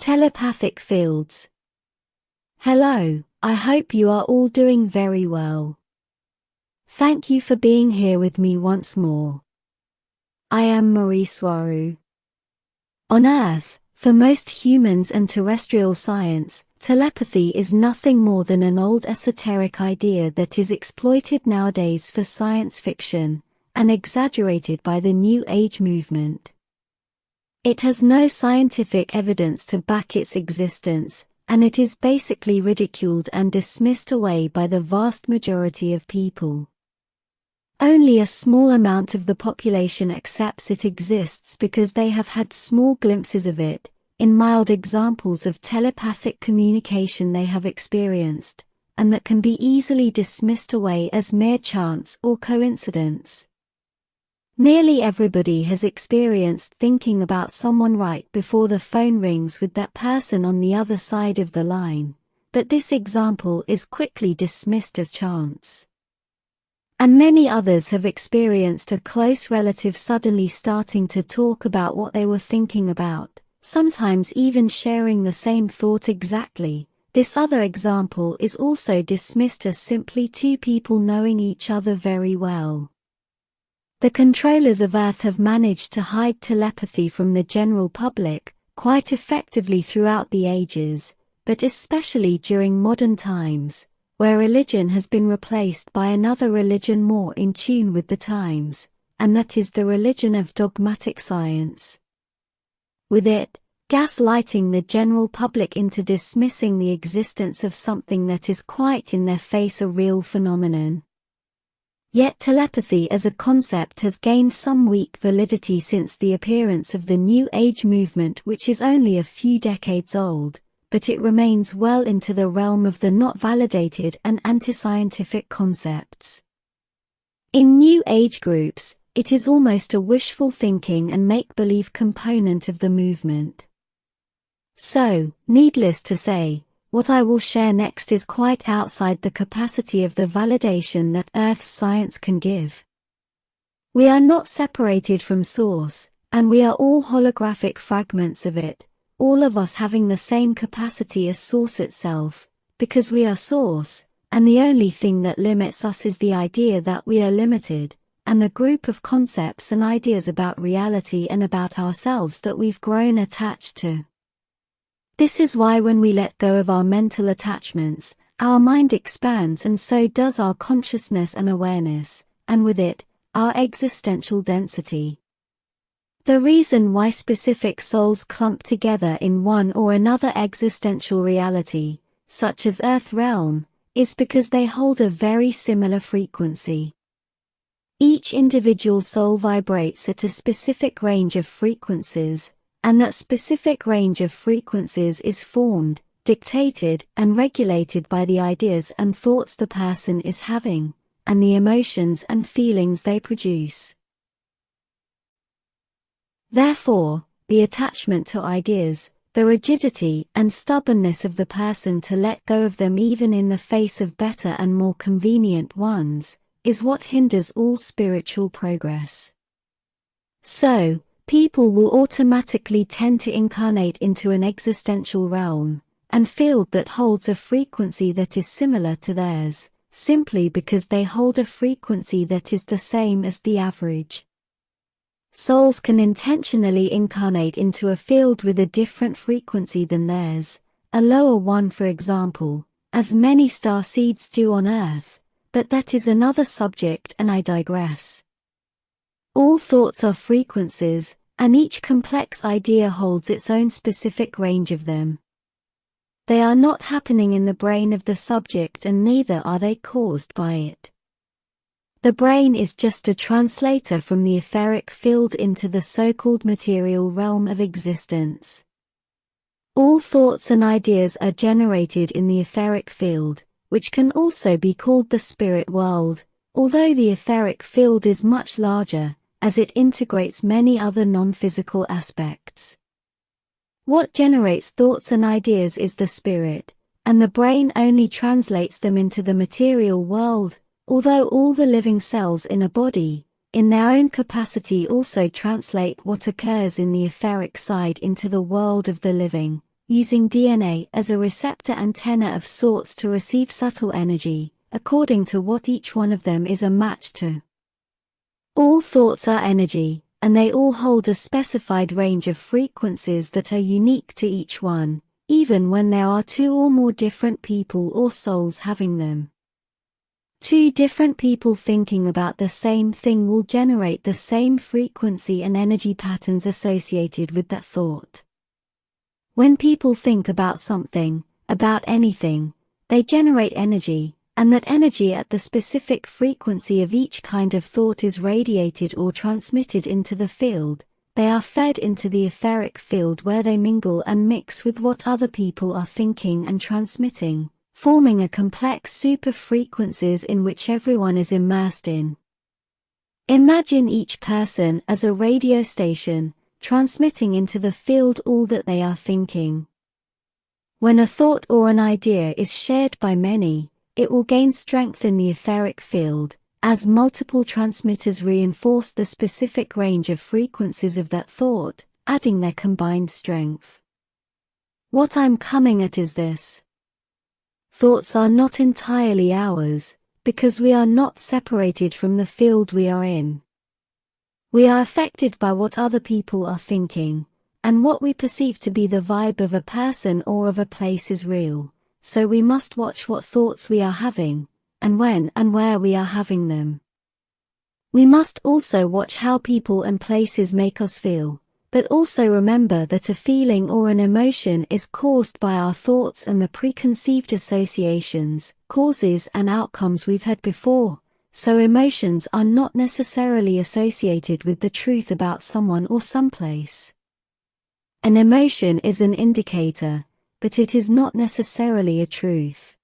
Telepathic fields. Hello, I hope you are all doing very well. Thank you for being here with me once more. I am Mari Swaruu. On Earth, for most humans and terrestrial science, telepathy is nothing more than an old esoteric idea that is exploited nowadays for science fiction, and exaggerated by the New Age movement. It has no scientific evidence to back its existence, and it is basically ridiculed and dismissed away by the vast majority of people. Only a small amount of the population accepts it exists because they have had small glimpses of it, in mild examples of telepathic communication they have experienced, and that can be easily dismissed away as mere chance or coincidence. Nearly everybody has experienced thinking about someone right before the phone rings with that person on the other side of the line, but this example is quickly dismissed as chance. And many others have experienced a close relative suddenly starting to talk about what they were thinking about, sometimes even sharing the same thought exactly. This other example is also dismissed as simply two people knowing each other very well. The controllers of Earth have managed to hide telepathy from the general public quite effectively throughout the ages, but especially during modern times, where religion has been replaced by another religion more in tune with the times, and that is the religion of dogmatic science. With it, gaslighting the general public into dismissing the existence of something that is quite in their face a real phenomenon. Yet telepathy as a concept has gained some weak validity since the appearance of the New Age movement, which is only a few decades old, but it remains well into the realm of the not validated and anti-scientific concepts. In New Age groups, it is almost a wishful thinking and make-believe component of the movement. So, needless to say, what I will share next is quite outside the capacity of the validation that Earth's science can give. We are not separated from Source, and we are all holographic fragments of it, all of us having the same capacity as Source itself, because we are Source, and the only thing that limits us is the idea that we are limited, and the group of concepts and ideas about reality and about ourselves that we've grown attached to. This is why when we let go of our mental attachments, our mind expands, and so does our consciousness and awareness, and with it, our existential density. The reason why specific souls clump together in one or another existential reality, such as Earth realm, is because they hold a very similar frequency. Each individual soul vibrates at a specific range of frequencies, and that specific range of frequencies is formed, dictated, and regulated by the ideas and thoughts the person is having, and the emotions and feelings they produce. Therefore, the attachment to ideas, the rigidity and stubbornness of the person to let go of them even in the face of better and more convenient ones, is what hinders all spiritual progress. So, people will automatically tend to incarnate into an existential realm, and field that holds a frequency that is similar to theirs, simply because they hold a frequency that is the same as the average. Souls can intentionally incarnate into a field with a different frequency than theirs, a lower one for example, as many star seeds do on Earth, but that is another subject and I digress. All thoughts are frequencies, and each complex idea holds its own specific range of them. They are not happening in the brain of the subject, and neither are they caused by it. The brain is just a translator from the etheric field into the so-called material realm of existence. All thoughts and ideas are generated in the etheric field, which can also be called the spirit world, although the etheric field is much larger, as it integrates many other non-physical aspects. What generates thoughts and ideas is the spirit, and the brain only translates them into the material world, although all the living cells in a body, in their own capacity also translate what occurs in the etheric side into the world of the living, using DNA as a receptor antenna of sorts to receive subtle energy, according to what each one of them is a match to. All thoughts are energy, and they all hold a specified range of frequencies that are unique to each one, even when there are two or more different people or souls having them. Two different people thinking about the same thing will generate the same frequency and energy patterns associated with that thought. When people think about something, about anything, they generate energy, and that energy at the specific frequency of each kind of thought is radiated or transmitted into the field. They are fed into the etheric field where they mingle and mix with what other people are thinking and transmitting, forming a complex super frequencies in which everyone is immersed in. Imagine each person as a radio station, transmitting into the field all that they are thinking. When a thought or an idea is shared by many, it will gain strength in the etheric field, as multiple transmitters reinforce the specific range of frequencies of that thought, adding their combined strength. What I'm coming at is this. Thoughts are not entirely ours, because we are not separated from the field we are in. We are affected by what other people are thinking, and what we perceive to be the vibe of a person or of a place is real, so we must watch what thoughts we are having, and when and where we are having them. We must also watch how people and places make us feel, but also remember that a feeling or an emotion is caused by our thoughts and the preconceived associations, causes and outcomes we've had before, so emotions are not necessarily associated with the truth about someone or someplace. An emotion is an indicator, but it is not necessarily a truth.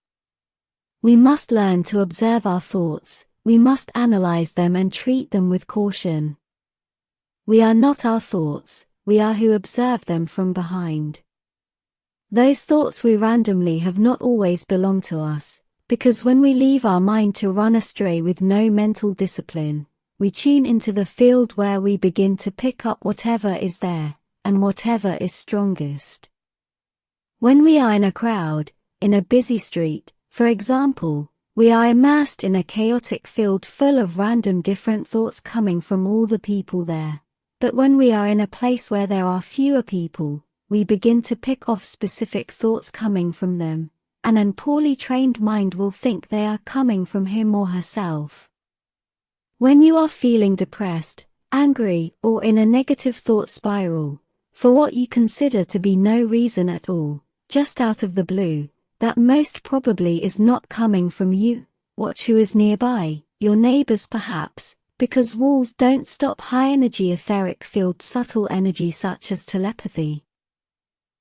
We must learn to observe our thoughts, we must analyze them and treat them with caution. We are not our thoughts, we are who observe them from behind. Those thoughts we randomly have not always belonged to us, because when we leave our mind to run astray with no mental discipline, we tune into the field where we begin to pick up whatever is there, and whatever is strongest. When we are in a crowd, in a busy street, for example, we are immersed in a chaotic field full of random different thoughts coming from all the people there. But when we are in a place where there are fewer people, we begin to pick off specific thoughts coming from them, and an poorly trained mind will think they are coming from him or herself. When you are feeling depressed, angry, or in a negative thought spiral, for what you consider to be no reason at all, just out of the blue, that most probably is not coming from you. Watch who is nearby, your neighbors perhaps, because walls don't stop high-energy etheric field subtle energy such as telepathy.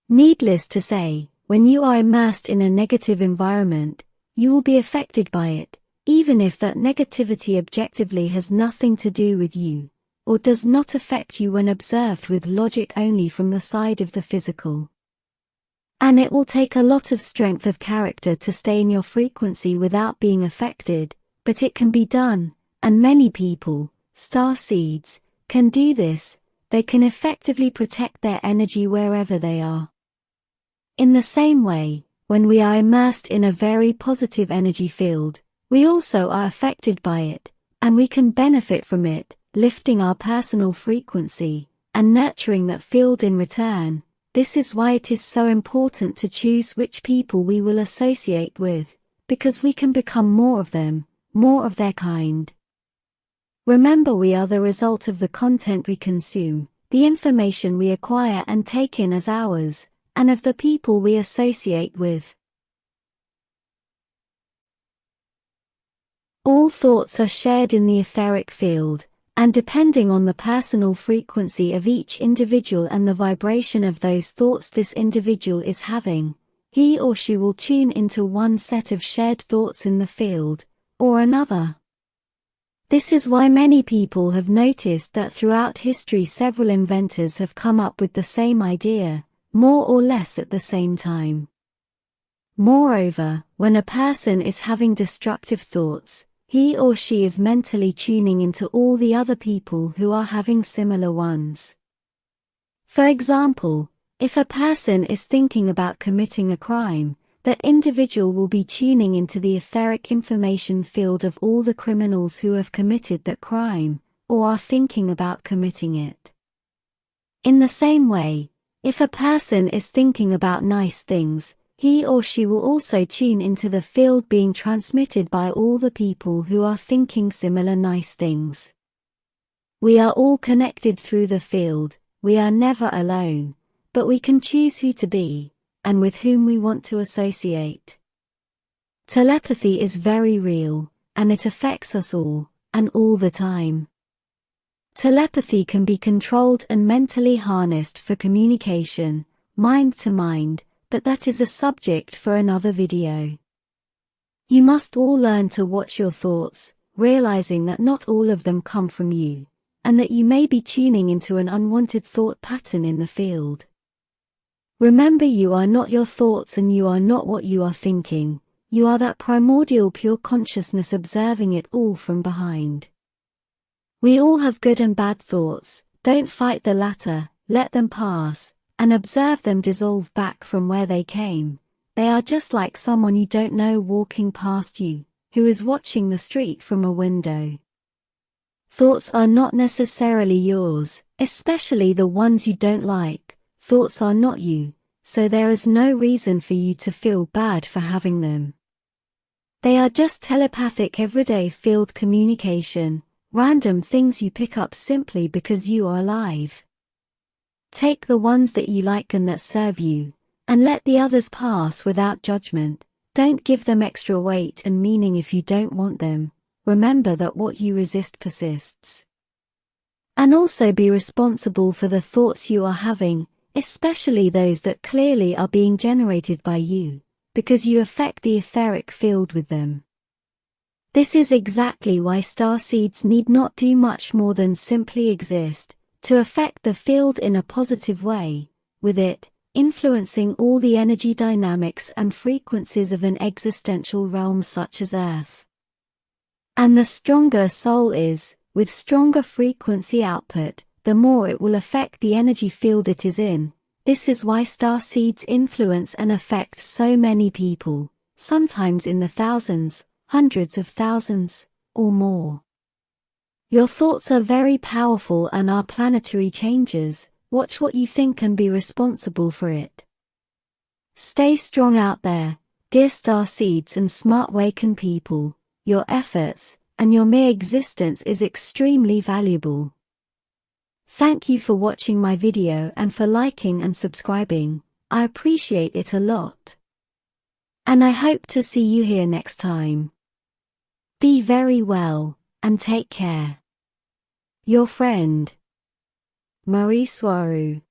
Needless to say, when you are immersed in a negative environment, you will be affected by it, even if that negativity objectively has nothing to do with you, or does not affect you when observed with logic only from the side of the physical. And it will take a lot of strength of character to stay in your frequency without being affected, but it can be done, and many people, star seeds, can do this. They can effectively protect their energy wherever they are. In the same way, when we are immersed in a very positive energy field, we also are affected by it, and we can benefit from it, lifting our personal frequency, and nurturing that field in return. This is why it is so important to choose which people we will associate with, because we can become more of them, more of their kind. Remember, we are the result of the content we consume, the information we acquire and take in as ours, and of the people we associate with. All thoughts are shared in the etheric field, and depending on the personal frequency of each individual and the vibration of those thoughts this individual is having, he or she will tune into one set of shared thoughts in the field, or another. This is why many people have noticed that throughout history several inventors have come up with the same idea, more or less at the same time. Moreover, when a person is having destructive thoughts, he or she is mentally tuning into all the other people who are having similar ones. For example, If a person is thinking about committing a crime, that individual will be tuning into the etheric information field of all the criminals who have committed that crime, or are thinking about committing it. In the same way, if a person is thinking about nice things, he or she will also tune into the field being transmitted by all the people who are thinking similar nice things. We are all connected through the field, we are never alone, but we can choose who to be, and with whom we want to associate. Telepathy is very real, and it affects us all, and all the time. Telepathy can be controlled and mentally harnessed for communication, mind to mind, but that is a subject for another video. You must all learn to watch your thoughts, realizing that not all of them come from you, and that you may be tuning into an unwanted thought pattern in the field. Remember, you are not your thoughts and you are not what you are thinking, you are that primordial pure consciousness observing it all from behind. We all have good and bad thoughts, don't fight the latter, let them pass, and observe them dissolve back from where they came. They are just like someone you don't know walking past you, who is watching the street from a window. Thoughts are not necessarily yours, especially the ones you don't like. Thoughts are not you, so there is no reason for you to feel bad for having them. They are just telepathic everyday field communication, random things you pick up simply because you are alive. Take the ones that you like and that serve you, and let the others pass without judgment. Don't give them extra weight and meaning if you don't want them. Remember that what you resist persists. And also be responsible for the thoughts you are having, especially those that clearly are being generated by you, because you affect the etheric field with them. This is exactly why starseeds need not do much more than simply exist, to affect the field in a positive way, with it, influencing all the energy dynamics and frequencies of an existential realm such as Earth. And the stronger a soul is, with stronger frequency output, the more it will affect the energy field it is in. This is why starseeds influence and affect so many people, sometimes in the thousands, hundreds of thousands, or more. Your thoughts are very powerful and are planetary changes. Watch what you think and be responsible for it. Stay strong out there, dear starseeds and smart waken people. Your efforts, and your mere existence is extremely valuable. Thank you for watching my video and for liking and subscribing, I appreciate it a lot. And I hope to see you here next time. Be very well, and take care. Your friend, Mari Swaruu.